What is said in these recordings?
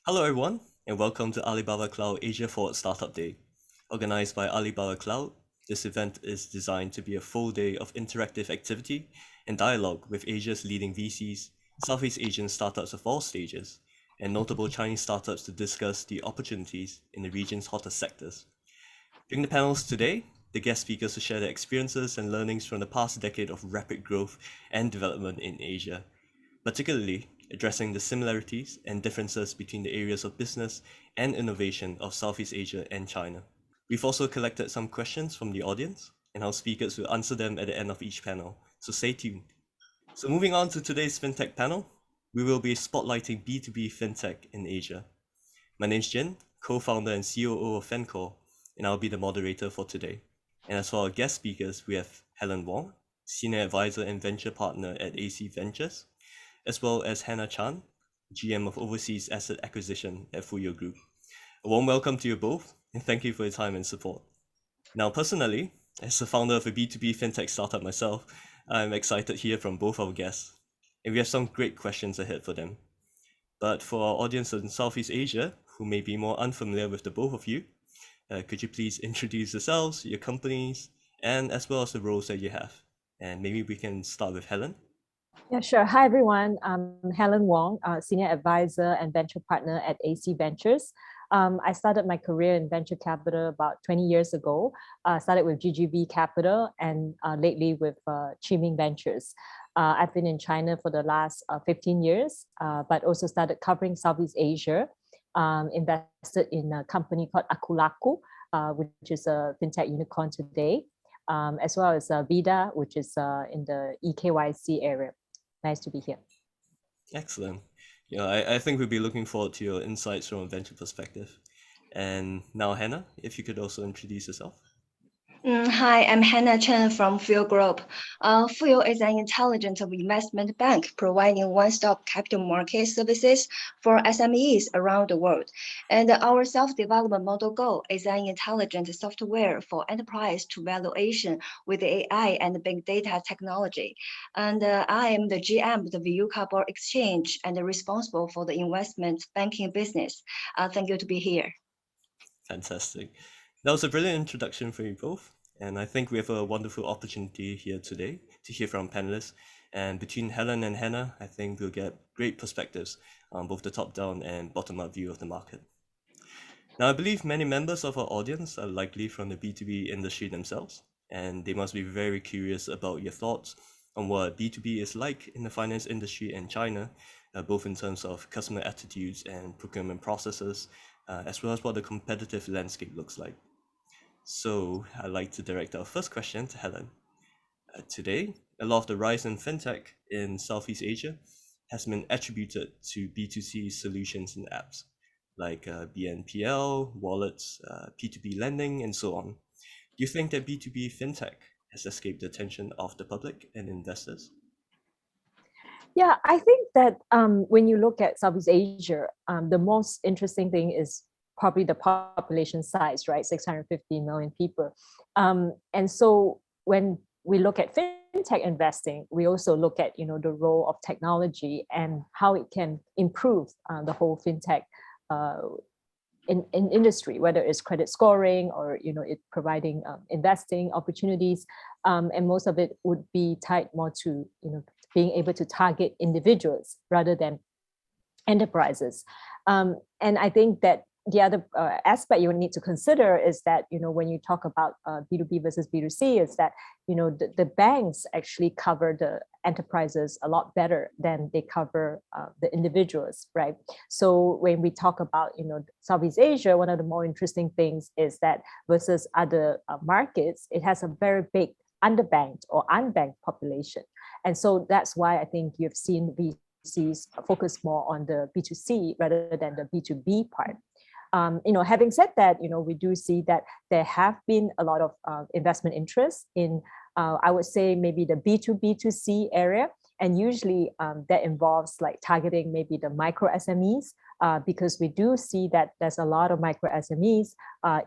Hello everyone, and welcome to Alibaba Cloud AsiaForward Startup Day. Organized by Alibaba Cloud, this event is designed to be a full day of interactive activity and dialogue with Asia's leading VCs, Southeast Asian startups of all stages, and notable Chinese startups to discuss the opportunities in the region's hottest sectors. During the panels today, the guest speakers will share their experiences and learnings from the past decade of rapid growth and development in Asia, particularly addressing the similarities and differences between the areas of business and innovation of Southeast Asia and China. We've also collected some questions from the audience, and our speakers will answer them at the end of each panel, so stay tuned. So moving on to today's FinTech panel, we will be spotlighting B2B Fintech in Asia. My name's Jin, co-founder and COO of Fencore, and I'll be the moderator for today. And as for our guest speakers, we have Helen Wong, Senior Advisor and Venture Partner at AC Ventures, as well as Hannah Chan, GM of Overseas Asset Acquisition at Fuyou Group. A warm welcome to you both, and thank you for your time and support. Now, personally, as the founder of a B2B fintech startup myself, I'm excited to hear from both our guests, and we have some great questions ahead for them. But for our audience in Southeast Asia, who may be more unfamiliar with the both of you, could you please introduce yourselves, your companies, and as well as the roles that you have? And maybe we can start with Helen. Yeah, sure. Hi, everyone. I'm Helen Wong, Senior Advisor and Venture Partner at AC Ventures. I started my career in venture capital about 20 years ago. Started with GGV Capital and lately with Chiming Ventures. I've been in China for the last 15 years, but also started covering Southeast Asia. Invested in a company called Akulaku, which is a fintech unicorn today, as well as Vida, which is in the EKYC area. Nice to be here. Excellent. I think we'll be looking forward to your insights from a venture perspective. And now, Hannah, if you could also introduce yourself. Hi, I'm Hannah Chen from Fuyou Group. Fuyou is an intelligent investment bank providing one-stop capital market services for SMEs around the world. And our self-development model goal is an intelligent software for enterprise to valuation with AI and big data technology. And I am the GM of the Fuyou Carbon Exchange and responsible for the investment banking business. Thank you to be here. Fantastic. That was a brilliant introduction for you both. And I think we have a wonderful opportunity here today to hear from panelists. And between Helen and Hannah, I think we'll get great perspectives on both the top-down and bottom-up view of the market. Now, I believe many members of our audience are likely from the B2B industry themselves, and they must be very curious about your thoughts on what B2B is like in the finance industry in China, both in terms of customer attitudes and procurement processes, as well as what the competitive landscape looks like. So I'd like to direct our first question to Helen. Today, a lot of the rise in fintech in Southeast Asia has been attributed to B2C solutions and apps like BNPL, wallets, P2P lending, and so on. Do you think that B2B fintech has escaped the attention of the public and investors? Yeah, I think that when you look at Southeast Asia, the most interesting thing is probably the population size, right? 650 million people. And so when we look at fintech investing, we also look at the role of technology and how it can improve the whole fintech in industry, whether it's credit scoring or it providing investing opportunities, and most of it would be tied more to being able to target individuals rather than enterprises. And I think that the other aspect you need to consider is that when you talk about B2B versus B2C, is that the banks actually cover the enterprises a lot better than they cover the individuals, right? So when we talk about Southeast Asia, one of the more interesting things is that versus other markets, it has a very big underbanked or unbanked population, and so that's why I think you've seen VCs focus more on the B2C rather than the B2B part. Having said that, we do see that there have been a lot of investment interest in, I would say, maybe the B2B2C area. And usually that involves like targeting maybe the micro SMEs, because we do see that there's a lot of micro SMEs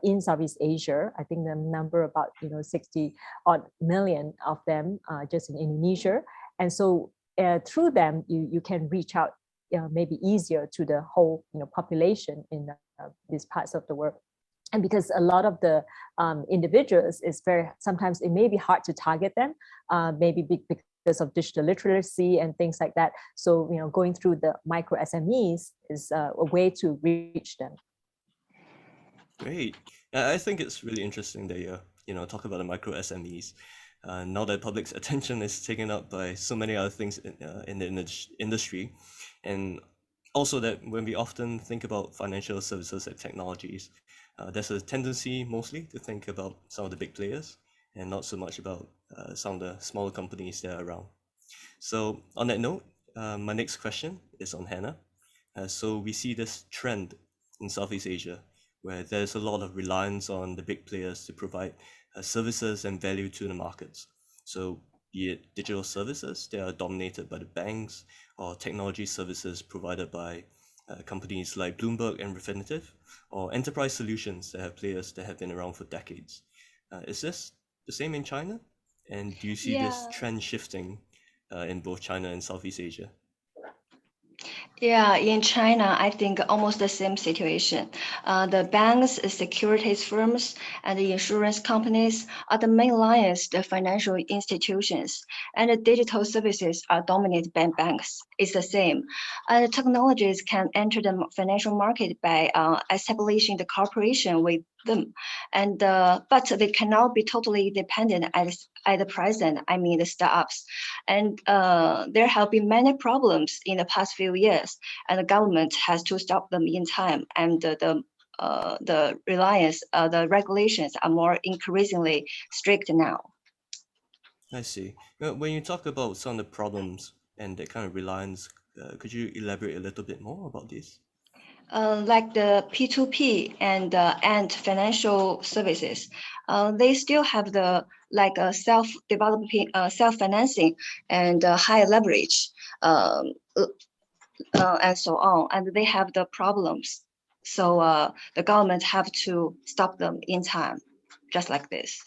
in Southeast Asia. I think the number about 60 odd million of them just in Indonesia. And so through them, you can reach out maybe easier to the whole population in these parts of the world. And because a lot of the individuals is sometimes it may be hard to target them, maybe because of digital literacy and things like that. So, going through the micro SMEs is a way to reach them. Great. I think it's really interesting that you talk about the micro SMEs. Now that public's attention is taken up by so many other things in the industry, and also that when we often think about financial services and technologies, there's a tendency mostly to think about some of the big players and not so much about some of the smaller companies that are around. So on that note, my next question is on Hannah. So we see this trend in Southeast Asia where there's a lot of reliance on the big players to provide services and value to the markets. So be it digital services that are dominated by the banks, or technology services provided by companies like Bloomberg and Refinitiv, or enterprise solutions that have players that have been around for decades. Is this the same in China? And do you see this trend shifting in both China and Southeast Asia? Yeah, in China, I think almost the same situation. The banks, securities firms, and the insurance companies are the main lions, the financial institutions, and the digital services are dominated by banks. It's the same. And technologies can enter the financial market by establishing the cooperation with them, and but they cannot be totally dependent at the present. I mean the startups, and there have been many problems in the past few years, and the government has to stop them in time. And the reliance, the regulations are more increasingly strict now. I see. When you talk about some of the problems and that kind of reliance, could you elaborate a little bit more about this? Like the P2P and financial services, they still have the self-developing, self-financing and high leverage, and so on, and they have the problems. So the government have to stop them in time, just like this.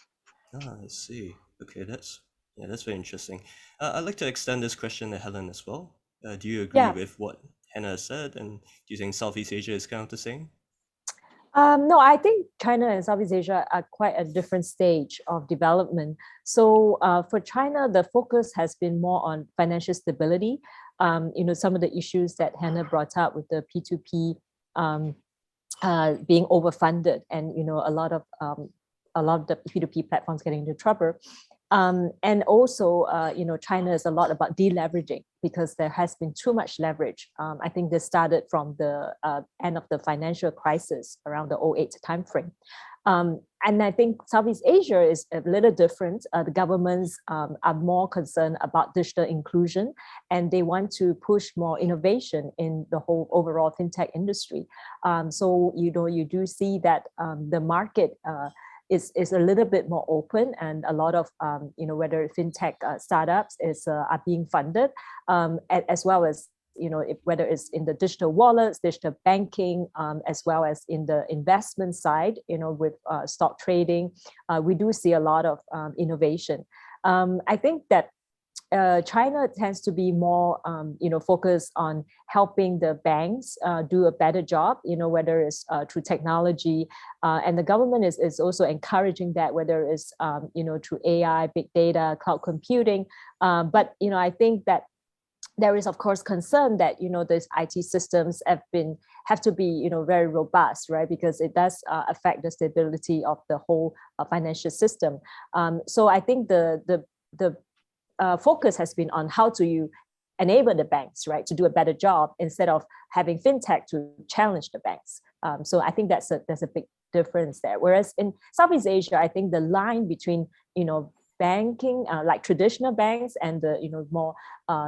I see. Okay, that's very interesting. I'd like to extend this question to Helen as well. Do you agree with what Hannah said, and do you think Southeast Asia is kind of the same? No, I think China and Southeast Asia are quite a different stage of development. So for China, the focus has been more on financial stability. Some of the issues that Hannah brought up with the P2P being overfunded, and a lot of the P2P platforms getting into trouble. And also, China is a lot about deleveraging because there has been too much leverage. I think this started from the end of the financial crisis around the 2008 timeframe. And I think Southeast Asia is a little different. The governments are more concerned about digital inclusion, and they want to push more innovation in the whole overall fintech industry. So, you do see that the market is a little bit more open, and a lot of whether fintech startups are being funded, as well as whether it's in the digital wallets, digital banking, as well as in the investment side, with stock trading, we do see a lot of innovation. I think that China tends to be more, focused on helping the banks do a better job, whether it's through technology, and the government is also encouraging that, whether it's, through AI, big data, cloud computing. But, I think that there is, of course, concern that, these IT systems have to be, very robust, right? Because it does affect the stability of the whole financial system. So I think the focus has been on how do you enable the banks, right, to do a better job instead of having fintech to challenge the banks. So I think there's a big difference there. Whereas in Southeast Asia, I think the line between, banking, like traditional banks, and the, more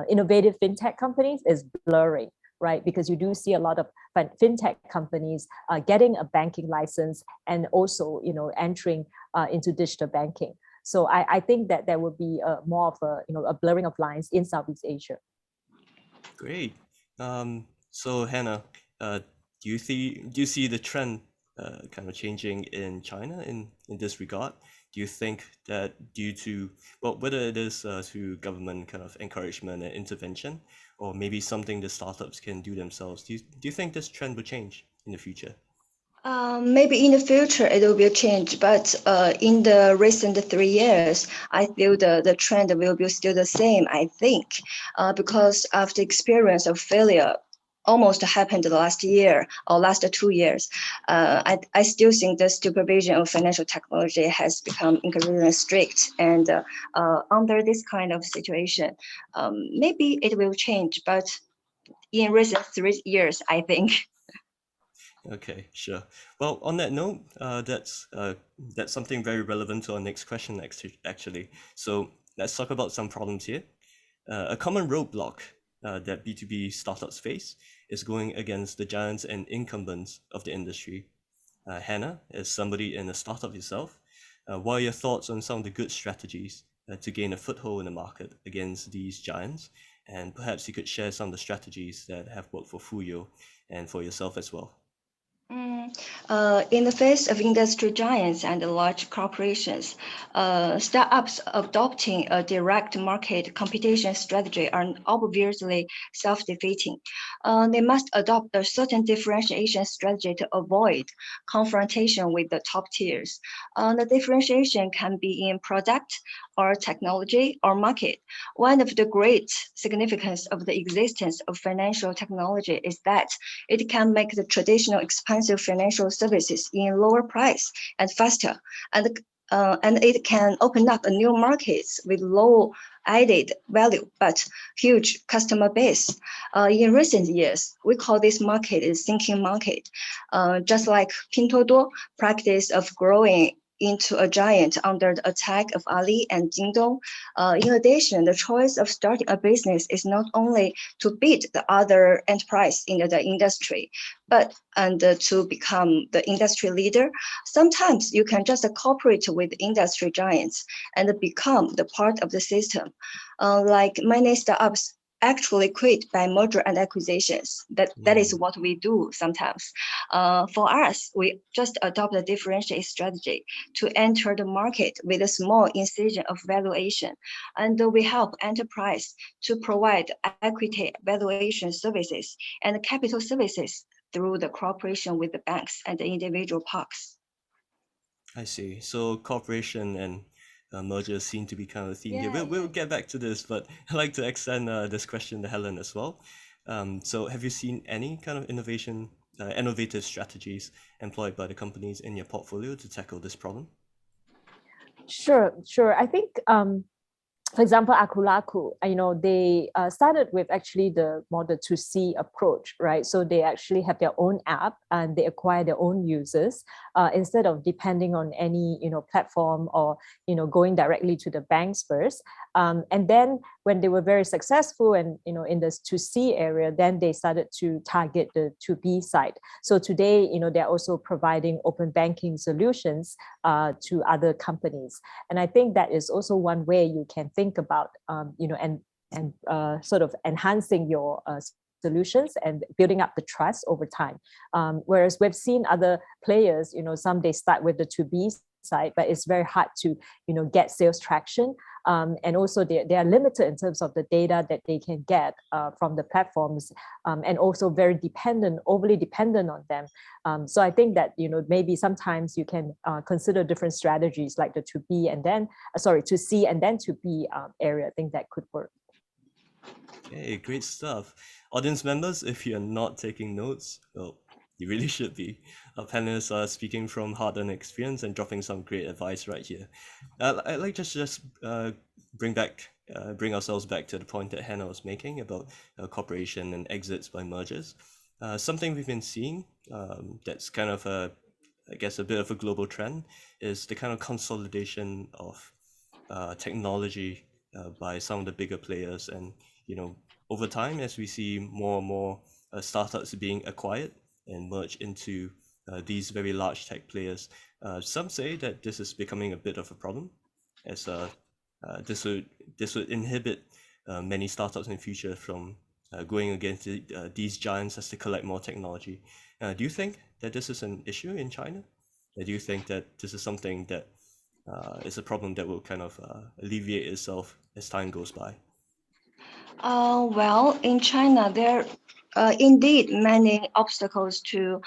innovative fintech companies is blurring, right? Because you do see a lot of fintech companies getting a banking license and also, entering into digital banking. So I think that there will be more of a blurring of lines in Southeast Asia. Great. So Hannah, do you see the trend kind of changing in China in this regard? Do you think that due to, well, whether it is through government kind of encouragement and intervention, or maybe something the startups can do themselves? Do you think this trend will change in the future? Maybe in the future it will be a change, but in the recent 3 years, I feel the trend will be still the same, I think, because of the experience of failure almost happened last year or last 2 years. I still think the supervision of financial technology has become increasingly strict, and under this kind of situation, maybe it will change, but in recent 3 years, I think. Okay, sure. Well, on that note, that's something very relevant to our next question actually. So let's talk about some problems here. A common roadblock that B2B startups face is going against the giants and incumbents of the industry. Hannah, as somebody in a startup yourself, what are your thoughts on some of the good strategies to gain a foothold in the market against these giants? And perhaps you could share some of the strategies that have worked for Fuyou and for yourself as well. In the face of industry giants and large corporations, startups adopting a direct market competition strategy are obviously self-defeating. They must adopt a certain differentiation strategy to avoid confrontation with the top tiers. The differentiation can be in product or technology or market. One of the great significance of the existence of financial technology is that it can make the traditional expensive financial services in lower price and faster, and it can open up a new markets with low added value but huge customer base. In recent years, we call this market is sinking market, just like Pinduoduo practice of growing into a giant under the attack of Ali and Jingdong. In addition, the choice of starting a business is not only to beat the other enterprise in the industry, but to become the industry leader. Sometimes you can just cooperate with industry giants and become the part of the system. Like many startups actually quit by merger and acquisitions. That is what we do sometimes. For us, we just adopt a differentiated strategy to enter the market with a small incision of valuation, and we help enterprise to provide equity valuation services and capital services through the cooperation with the banks and the individual parks. I see. So cooperation and mergers seem to be kind of a theme here. Yeah, We'll get back to this, but I'd like to extend this question to Helen as well. So have you seen any kind of innovative strategies employed by the companies in your portfolio to tackle this problem? Sure. I think for example, Akulaku, they started with actually the more the 2C approach, right? So they actually have their own app and they acquire their own users instead of depending on any, platform or, going directly to the banks first. And then when they were very successful and, in this 2C area, then they started to target the 2B side. So today, they're also providing open banking solutions to other companies. And I think that is also one way you can think about, and sort of enhancing your solutions and building up the trust over time. Whereas we've seen other players, some they start with the 2B side, but it's very hard to, get sales traction. And also they are limited in terms of the data that they can get from the platforms, and also very overly dependent on them. So I think that, maybe sometimes you can consider different strategies like the 2B and then, 2C and then 2B area. I think that could work. Okay, great stuff. Audience members, if you're not taking notes, well, you really should be. Our panelists are speaking from hard-earned experience and dropping some great advice right here. I'd like to just bring ourselves back to the point that Hannah was making about cooperation and exits by mergers. Something we've been seeing that's kind of I guess a bit of a global trend is the kind of consolidation of technology by some of the bigger players, and over time, as we see more and more startups being acquired and merged into these very large tech players, some say that this is becoming a bit of a problem, as this would inhibit many startups in the future from going against these giants as they collect more technology. Do you think that this is an issue in China? Do you think that this is something that is a problem that will kind of alleviate itself as time goes by? Well, in China, there are indeed many obstacles to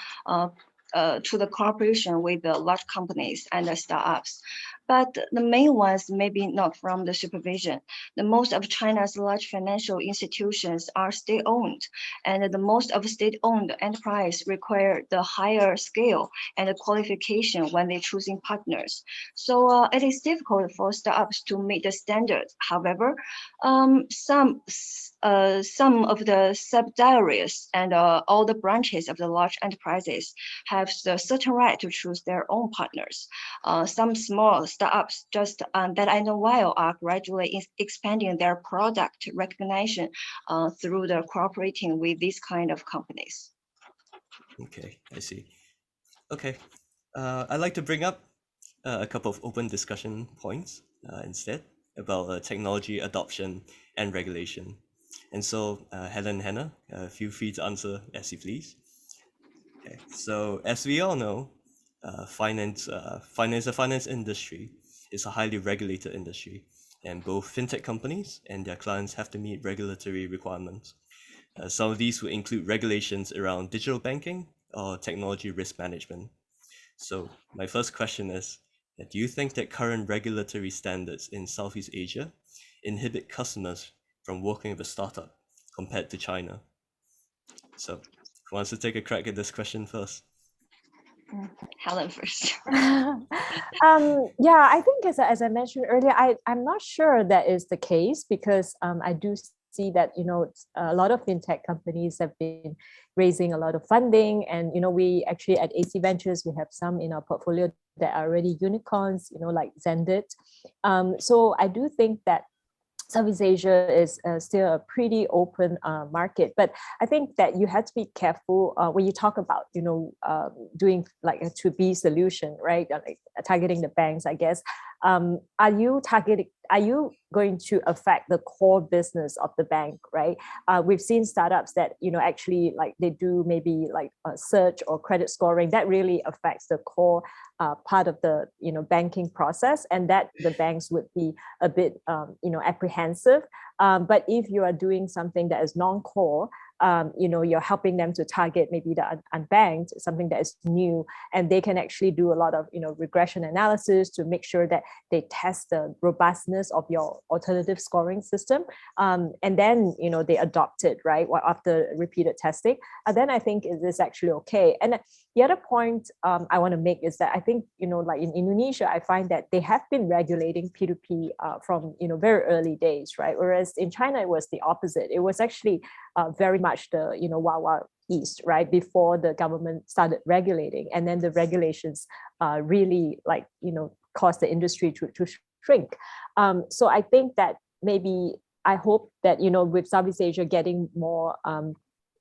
the cooperation with the large companies and the startups. But the main ones maybe not from the supervision. The most of China's large financial institutions are state-owned, and the most of state-owned enterprise require the higher scale and the qualification when they're choosing partners. So it is difficult for startups to meet the standards. However, some of the subsidiaries and all the branches of the large enterprises have the certain right to choose their own partners. Some small startups just that I know well are gradually expanding their product recognition through the cooperating with these kind of companies. Okay, I see. Okay, I'd like to bring up a couple of open discussion points instead about technology adoption and regulation. And so, Helen and Hannah, feel free to answer as you please. Okay, so as we all know, the finance industry is a highly regulated industry, and both fintech companies and their clients have to meet regulatory requirements. Some of these will include regulations around digital banking or technology risk management. So my first question is, do you think that current regulatory standards in Southeast Asia inhibit customers from working with a startup compared to China? So who wants to take a crack at this question first? Helen first. Yeah, I think as I mentioned earlier, I'm not sure that is the case because I do see that a lot of fintech companies have been raising a lot of funding, and we actually at AC Ventures we have some in our portfolio that are already unicorns, like Zendit. So I do think that Southeast Asia is still a pretty open market, but I think that you have to be careful when you talk about doing like a to B solution, right? Like targeting the banks, I guess. Are you going to affect the core business of the bank, right? We've seen startups that actually like they do maybe like search or credit scoring that really affects the core part of the banking process, and that the banks would be a bit apprehensive. But if you are doing something that is non-core, you're helping them to target maybe the unbanked, something that is new, and they can actually do a lot of regression analysis to make sure that they test the robustness of your alternative scoring system, and then they adopt it right after repeated testing, and then I think it is actually okay. And the other point I want to make is that I think like in Indonesia, I find that they have been regulating P2P from very early days, right? Whereas in China it was the opposite. It was actually very much the Wild Wild East, right? Before the government started regulating, and then the regulations really like caused the industry to shrink. So I think that maybe I hope that with Southeast Asia getting more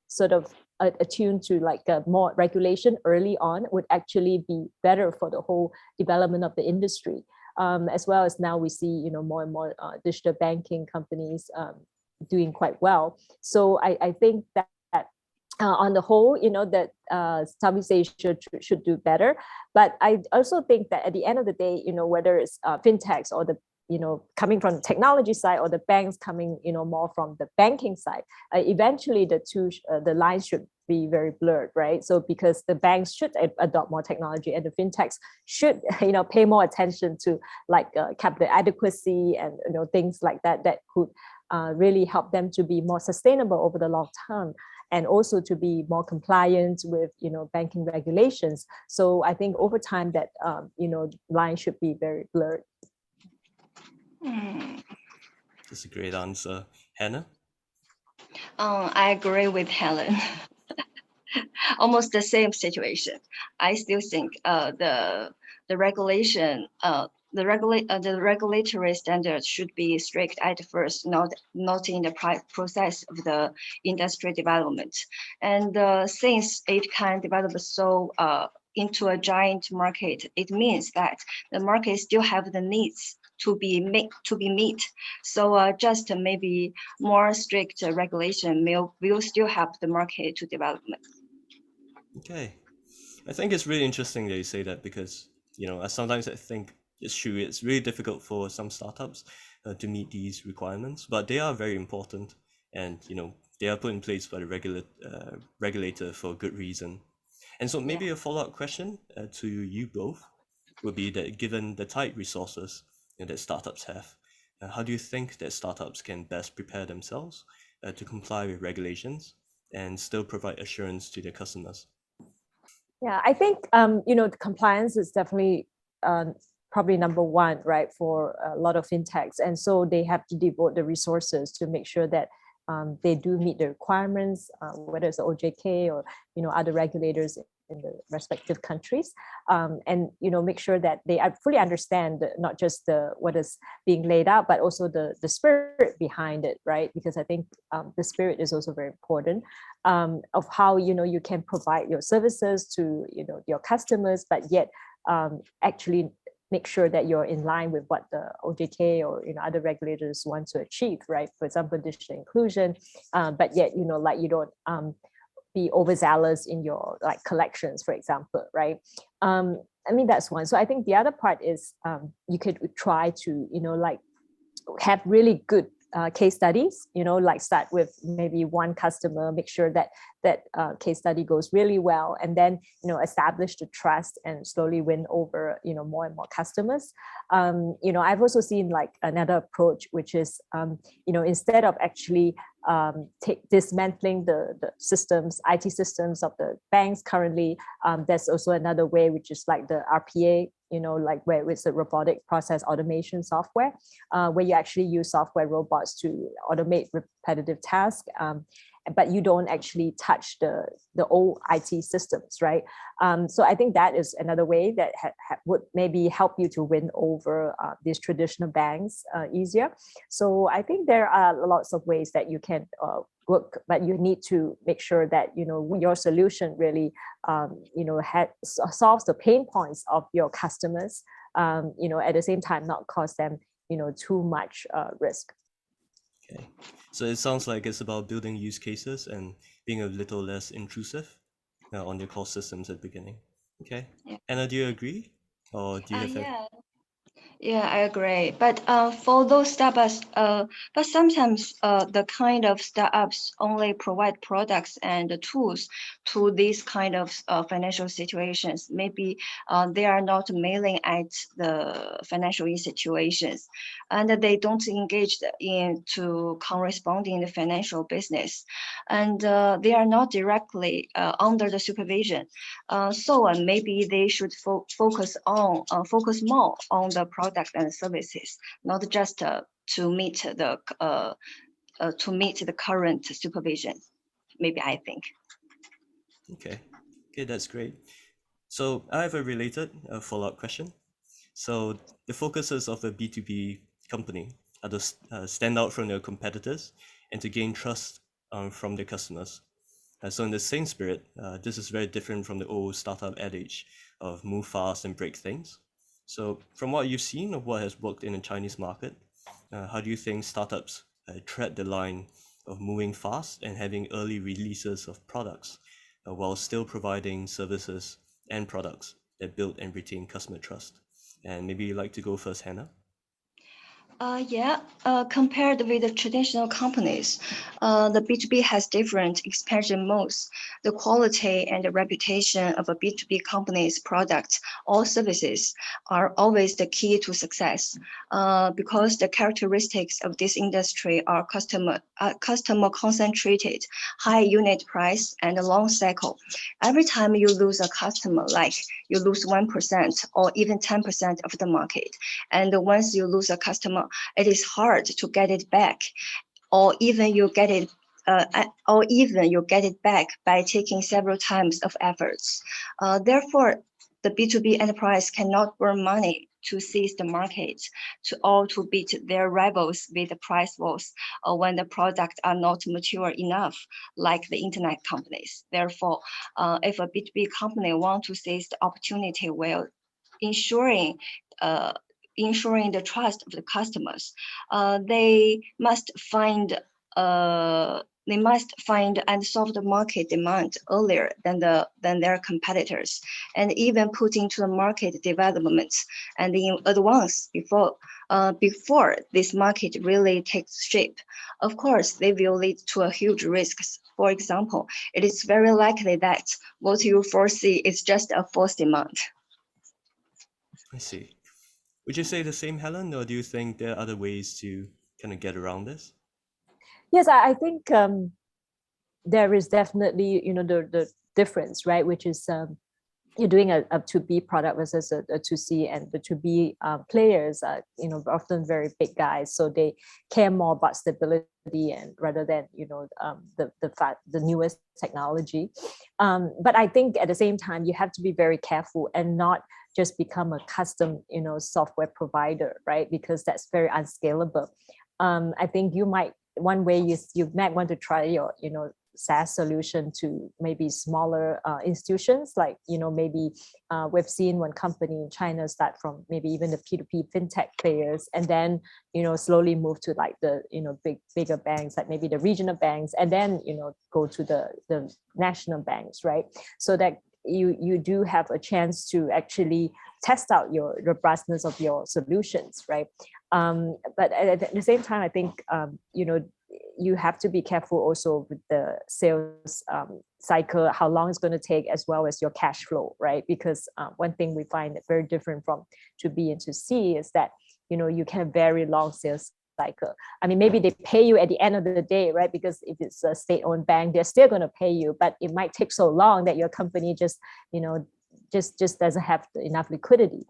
sort of attuned to like more regulation early on would actually be better for the whole development of the industry. As well as now we see more and more digital banking companies doing quite well. So I think that on the whole, that Southeast Asia should do better. But I also think that at the end of the day, whether it's fintechs or the coming from the technology side or the banks coming more from the banking side, eventually the lines should be very blurred, right? So because the banks should adopt more technology and the fintechs should pay more attention to like capital adequacy and things like that could really help them to be more sustainable over the long term, and also to be more compliant with banking regulations. So I think over time that lines should be very blurred. That's a great answer. Hannah? I agree with Helen. Almost the same situation. I still think the regulation the regulatory standards should be strict at first, not in the process of the industry development. And since it can develop so into a giant market, it means that the market still have the needs to be met. So just maybe more strict regulation will still help the market to development. Okay. I think it's really interesting that you say that because, sometimes I think it's true, it's really difficult for some startups to meet these requirements, but they are very important. and they are put in place by the regulator for good reason. And so maybe a follow-up question to you both would be that given the tight resources that startups have, how do you think that startups can best prepare themselves to comply with regulations and still provide assurance to their customers? Yeah, I think the compliance is definitely probably number one, right, for a lot of fintechs, and so they have to devote the resources to make sure that they do meet the requirements, whether it's the OJK or other regulators in the respective countries, and make sure that they fully understand not just what is being laid out, but also the spirit behind it, right? Because I think the spirit is also very important, of how you can provide your services to your customers, but yet actually make sure that you're in line with what the OJK or other regulators want to achieve, right? For example, digital inclusion, but yet you don't be overzealous in your collections, for example, right? I mean, that's one. So I think the other part is you could try to have really good case studies, start with maybe one customer, make sure that case study goes really well, and then establish the trust and slowly win over more and more customers. I've also seen another approach, which is instead of actually dismantling the systems, IT systems of the banks currently, there's also another way, which is like the RPA, where it's a robotic process automation software, where you actually use software robots to automate repetitive tasks, but you don't actually touch the old IT systems, right? So I think that is another way that would maybe help you to win over these traditional banks easier. So I think there are lots of ways that you can work, but you need to make sure that your solution really solves the pain points of your customers, at the same time not cause them too much risk. Okay, so it sounds like it's about building use cases and being a little less intrusive on your core systems at the beginning. Okay, Yeah. Anna, do you agree, or do you have Yeah. Yeah, I agree. But for those startups, but sometimes the kind of startups only provide products and tools to these kind of financial situations. Maybe they are not mailing at the financial situations, and they don't engage into corresponding the financial business, and they are not directly under the supervision. So maybe they should focus more on the product and services, not just to meet the current supervision. Maybe I think. Okay, that's great. So I have a related follow-up question. So the focuses of a B2B company are to stand out from their competitors and to gain trust from their customers. So in the same spirit, this is very different from the old startup adage of move fast and break things. So from what you've seen of what has worked in the Chinese market, how do you think startups tread the line of moving fast and having early releases of products while still providing services and products that build and retain customer trust? And maybe you'd like to go first, Hannah? Compared with the traditional companies, the B2B has different expansion modes. The quality and the reputation of a B2B company's products or services are always the key to success, because the characteristics of this industry are customer concentrated, high unit price, and a long cycle. Every time you lose a customer, like you lose 1% or even 10% of the market, and once you lose a customer, it is hard to get it back, or even you get it back by taking several times of efforts. Therefore, the B2B enterprise cannot burn money to seize the market, to beat their rivals with the price wars, when the products are not mature enough, like the internet companies. Therefore, if a B2B company wants to seize the opportunity while ensuring the trust of the customers, they must find they must find and solve the market demand earlier than their competitors, and even put into the market development and in advance before this market really takes shape. Of course, they will lead to a huge risks. For example, it is very likely that what you foresee is just a false demand. I see. Would you say the same, Helen, or do you think there are other ways to kind of get around this? Yes, I think there is definitely, the difference, right? Which is you're doing a 2B product versus a 2C, and the 2B players are, often very big guys, so they care more about stability and rather than, the newest technology. But I think at the same time, you have to be very careful and not just become a custom, software provider, right? Because that's very unscalable. I think one way you might want to try your, SaaS solution to maybe smaller institutions, like, maybe we've seen one company in China start from maybe even the B2B Fintech players, and then, slowly move to like the, bigger banks, like maybe the regional banks, and then, go to the national banks, right? So that you do have a chance to actually test out your robustness of your solutions, right? But at the same time, I think, you have to be careful also with the sales cycle, how long it's going to take, as well as your cash flow, right? Because one thing we find very different from to B and to C is that, you can have very long sales cycle. I mean, maybe they pay you at the end of the day, right? Because if it's a state-owned bank, they're still going to pay you, but it might take so long that your company just, just doesn't have enough liquidity.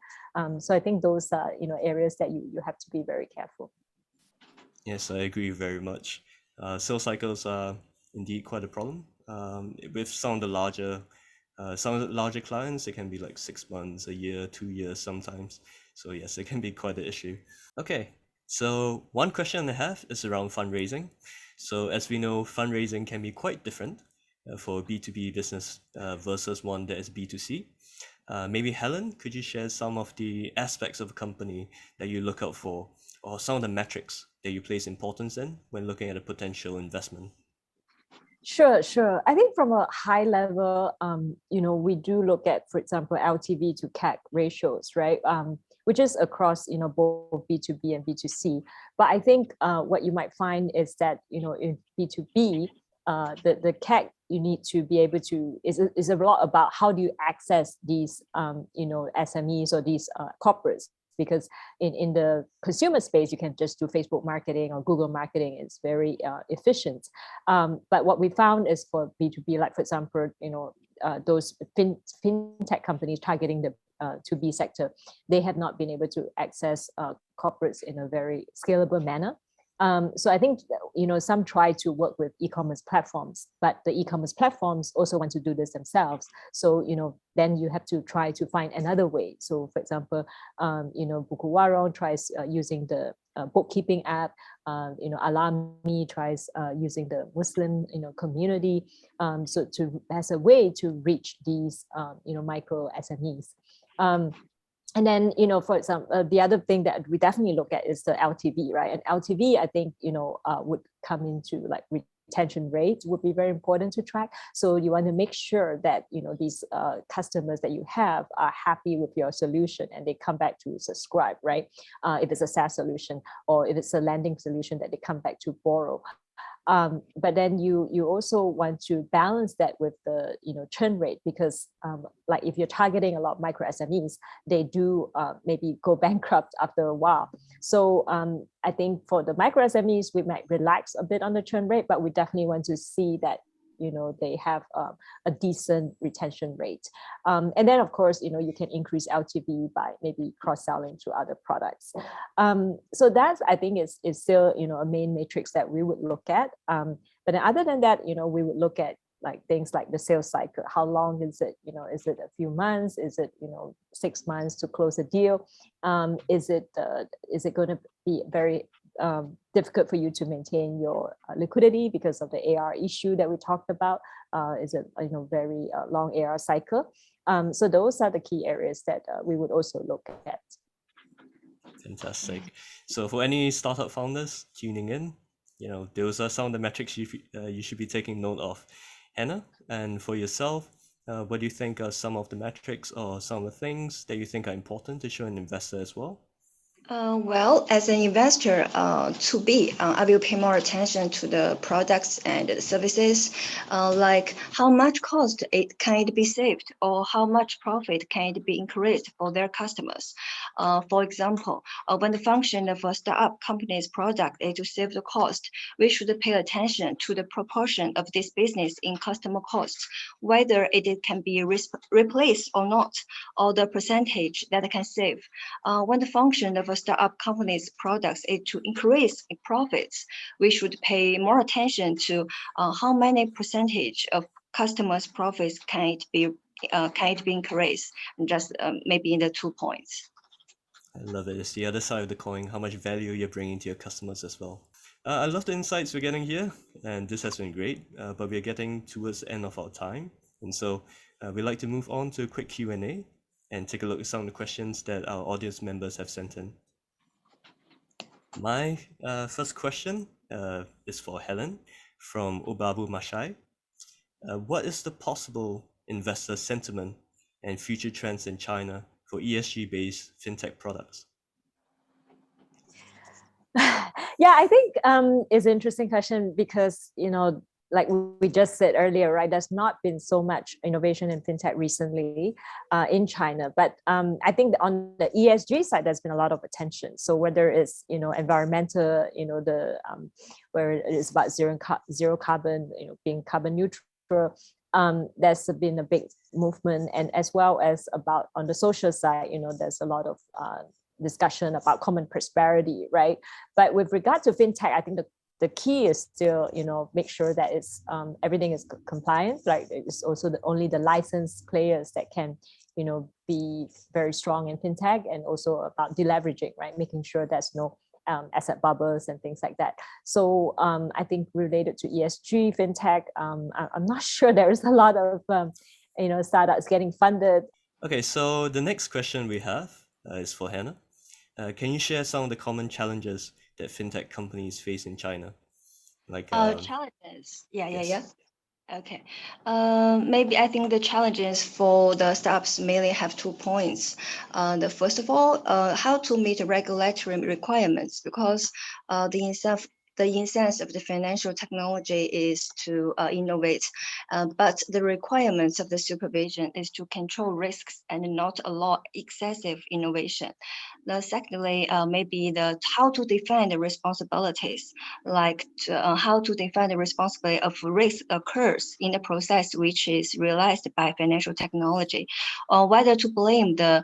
So I think those are, areas that you have to be very careful. Yes, I agree very much. Sales cycles are indeed quite a problem. With some of the larger clients, it can be like 6 months, a year, 2 years sometimes. So yes, it can be quite an issue. Okay, so one question I have is around fundraising. So as we know, fundraising can be quite different for B2B business versus one that is B2C. Maybe Helen, could you share some of the aspects of a company that you look out for, or some of the metrics that you place importance in when looking at a potential investment? Sure. I think from a high level, we do look at, for example, LTV to CAC ratios, right? Which is across, both B2B and B2C. But I think what you might find is that, in B2B, the CAC you need to be able to is a lot about how do you access these, SMEs or these corporates. Because in the consumer space, you can just do Facebook marketing or Google marketing. It's very efficient. But what we found is for B2B, like for example, those fintech companies targeting the 2B sector, they have not been able to access corporates in a very scalable manner. So I think, some try to work with e-commerce platforms, but the e-commerce platforms also want to do this themselves. So, then you have to try to find another way. So for example, Buku Warung tries using the bookkeeping app, Alami tries using the Muslim, community. So as a way to reach these, micro SMEs. And then, for example, the other thing that we definitely look at is the LTV, right? And LTV, I think, would come into like retention rate would be very important to track. So you want to make sure that, these customers that you have are happy with your solution and they come back to subscribe, right? If it's a SaaS solution or if it's a lending solution that they come back to borrow. But then you also want to balance that with the churn rate, because like if you're targeting a lot of micro SMEs, they do maybe go bankrupt after a while. So I think for the micro SMEs, we might relax a bit on the churn rate, but we definitely want to see that they have a decent retention rate. And then of course, you can increase LTV by maybe cross-selling to other products. So that's, I think is still, a main matrix that we would look at. But then other than that, we would look at like things like the sales cycle. How long is it? Is it a few months? Is it, 6 months to close a deal? Is it going to be very difficult for you to maintain your liquidity because of the AR issue that we talked about? Is it very long AR cycle? So those are the key areas that we would also look at. Fantastic. So for any startup founders tuning in, those are some of the metrics you should be taking note of. Hannah, and for yourself, what do you think are some of the metrics or some of the things that you think are important to show an investor as well? Well, as an investor, to be, I will pay more attention to the products and the services, like how much cost can it be saved, or how much profit can it be increased for their customers. For example, when the function of a startup company's product is to save the cost, we should pay attention to the proportion of this business in customer costs, whether it can be replaced or not, or the percentage that it can save. When the function of a startup company's products is to increase profits, we should pay more attention to how many percentage of customers' profits can it be increased, just maybe in the 2 points. I love it. It's the other side of the coin, how much value you're bringing to your customers as well. I love the insights we're getting here, and this has been great, but we're getting towards the end of our time. And so we'd like to move on to a quick Q&A and take a look at some of the questions that our audience members have sent in. My first question is for Helen from Ubabu Mashai. What is the possible investor sentiment and future trends in China for ESG-based fintech products? Yeah, I think it's an interesting question because, like we just said earlier, right, there's not been so much innovation in fintech recently in China. But I think on the ESG side, there's been a lot of attention. So whether it's, environmental, where it is about zero carbon, being carbon neutral, there's been a big movement. And as well as about on the social side, there's a lot of discussion about common prosperity, right? But with regard to fintech, I think the key is still, make sure that it's everything is compliant. Like it's also only the licensed players that can, be very strong in fintech, and also about deleveraging, right? Making sure there's no asset bubbles and things like that. So I think related to ESG fintech, I'm not sure there is a lot of startups getting funded. Okay, so the next question we have is for Hannah. Can you share some of the common challenges that fintech companies face in China? Like challenges. Yes. Yeah. Okay. Maybe I think the challenges for the startups mainly have 2 points. The first of all, how to meet regulatory requirements, because the essence of the financial technology is to innovate, but the requirements of the supervision is to control risks and not allow excessive innovation. Secondly, maybe how to define the responsibilities, like how to define the responsibility of risk occurs in the process which is realized by financial technology, or whether to blame the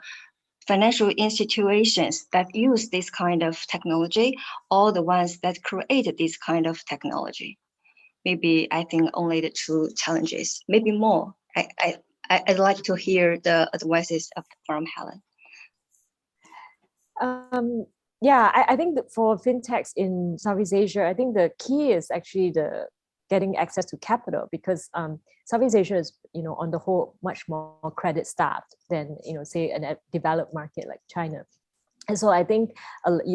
financial institutions that use this kind of technology or the ones that created this kind of technology. Maybe I think only the 2 challenges, maybe more. I'd like to hear the advices from Helen. Yeah, I think that for fintechs in Southeast Asia, I think the key is actually the getting access to capital, because Southeast Asia is, on the whole, much more credit starved than, say, a developed market like China. And so I think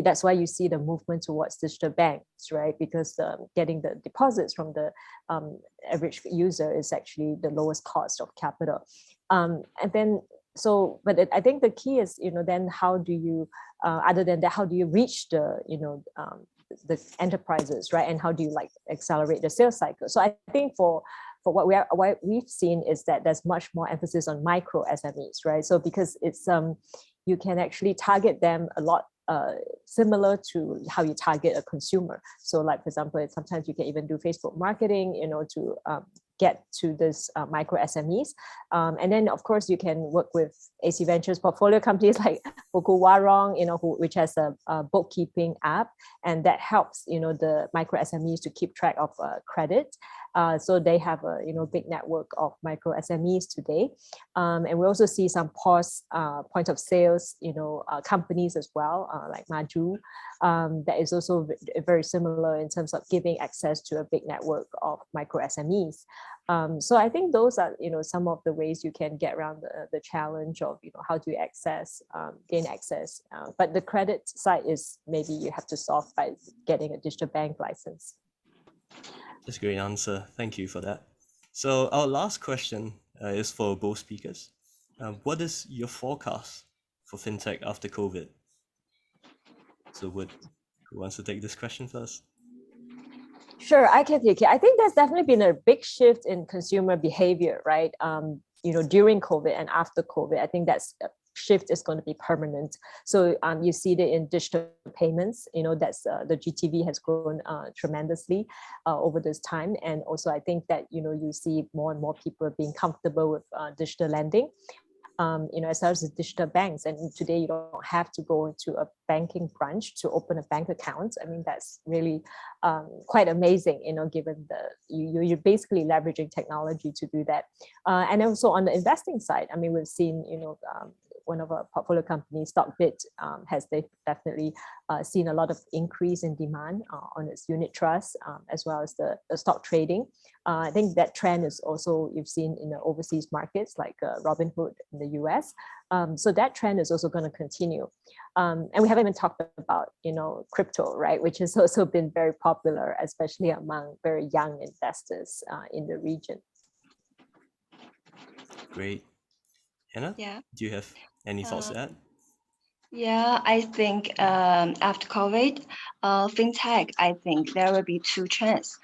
that's why you see the movement towards digital banks, right? Because getting the deposits from the average user is actually the lowest cost of capital. And then, but I think the key is, then how do you, other than that, how do you reach the enterprises, right? And how do you accelerate the sales cycle? So I think for what we've seen is that there's much more emphasis on micro SMEs, right? So because it's you can actually target them a lot similar to how you target a consumer. So like, for example, sometimes you can even do Facebook marketing, to get to this micro SMEs. And then, of course, you can work with AC Ventures portfolio companies like Buku Warong, which has a bookkeeping app, and that helps, the micro SMEs to keep track of credit. So they have a big network of micro SMEs today, and we also see some POS point of sales companies as well, like Maju, that is also very similar in terms of giving access to a big network of micro SMEs. So I think those are some of the ways you can get around the challenge of how do you gain access. But the credit side is maybe you have to solve by getting a digital bank license. That's a great answer. Thank you for that. So our last question is for both speakers. What is your forecast for fintech after COVID? So who wants to take this question first? Sure, I can take it. I think there's definitely been a big shift in consumer behavior, right? During COVID and after COVID, I think that's shift is going to be permanent. So you see that in digital payments, that's the GTV has grown tremendously over this time. And also I think that, you see more and more people being comfortable with digital lending. As well as the digital banks. And today you don't have to go into a banking branch to open a bank account. I mean, that's really quite amazing, given you're basically leveraging technology to do that. And also on the investing side, I mean, we've seen, one of our portfolio companies, Stockbit, has definitely seen a lot of increase in demand on its unit trust, as well as the stock trading. I think that trend is also you've seen in the overseas markets like Robinhood in the US. So that trend is also going to continue. And we haven't even talked about, crypto, right, which has also been very popular, especially among very young investors in the region. Great. Hannah? Yeah. Do you have any thoughts to add? Yeah, I think after COVID, fintech, I think there will be two trends.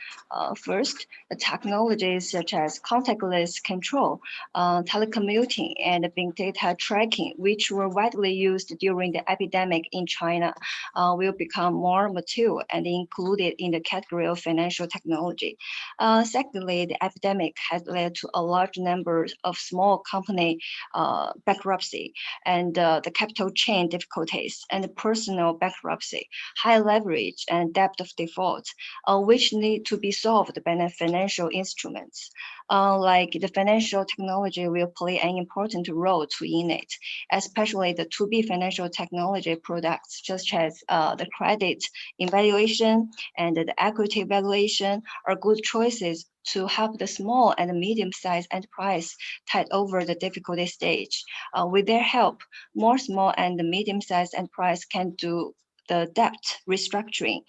First, the technologies such as contactless control, telecommuting, and big data tracking, which were widely used during the epidemic in China, will become more mature and included in the category of financial technology. Secondly, the epidemic has led to a large number of small company bankruptcy and the capital chain difficulties and personal bankruptcy, high leverage and debt of default, which need to be solved by the financial instruments. Like the financial technology will play an important role in it, especially the 2B financial technology products, such as the credit evaluation and the equity valuation are good choices to help the small and medium-sized enterprise tide over the difficulty stage. With their help, more small and medium-sized enterprise can do the debt restructuring,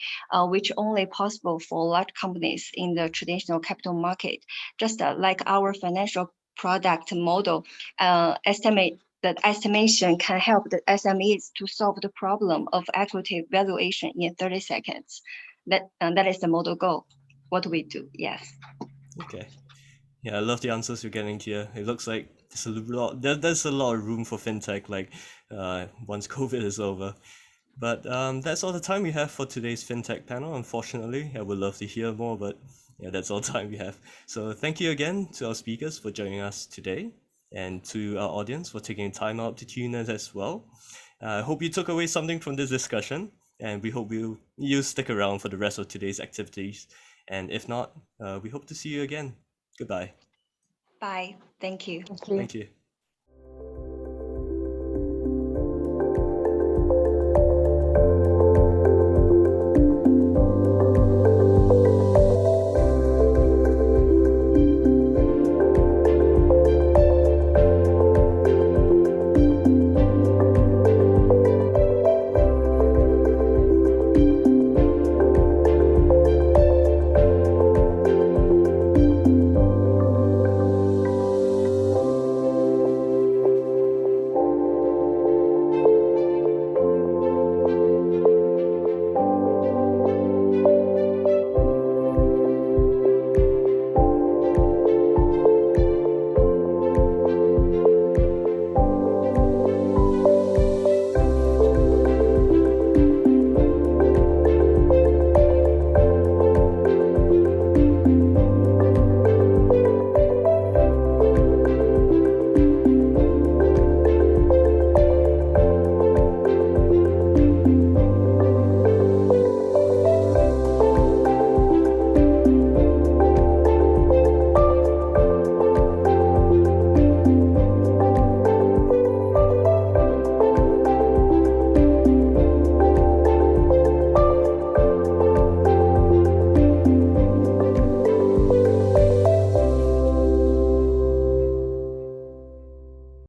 which only possible for large companies in the traditional capital market. Just like our financial product model, estimation can help the SMEs to solve the problem of equity valuation in 30 seconds. That is the model goal. What we do, yes. Okay. Yeah, I love the answers you're getting here. It looks like there's a lot of room for fintech, like once COVID is over. But that's all the time we have for today's fintech panel. Unfortunately, I would love to hear more, but yeah, that's all the time we have. So thank you again to our speakers for joining us today, and to our audience for taking time out to tune in as well. I hope you took away something from this discussion, and we hope you stick around for the rest of today's activities. And if not, we hope to see you again. Goodbye. Bye. Thank you. Thank you. Thank you.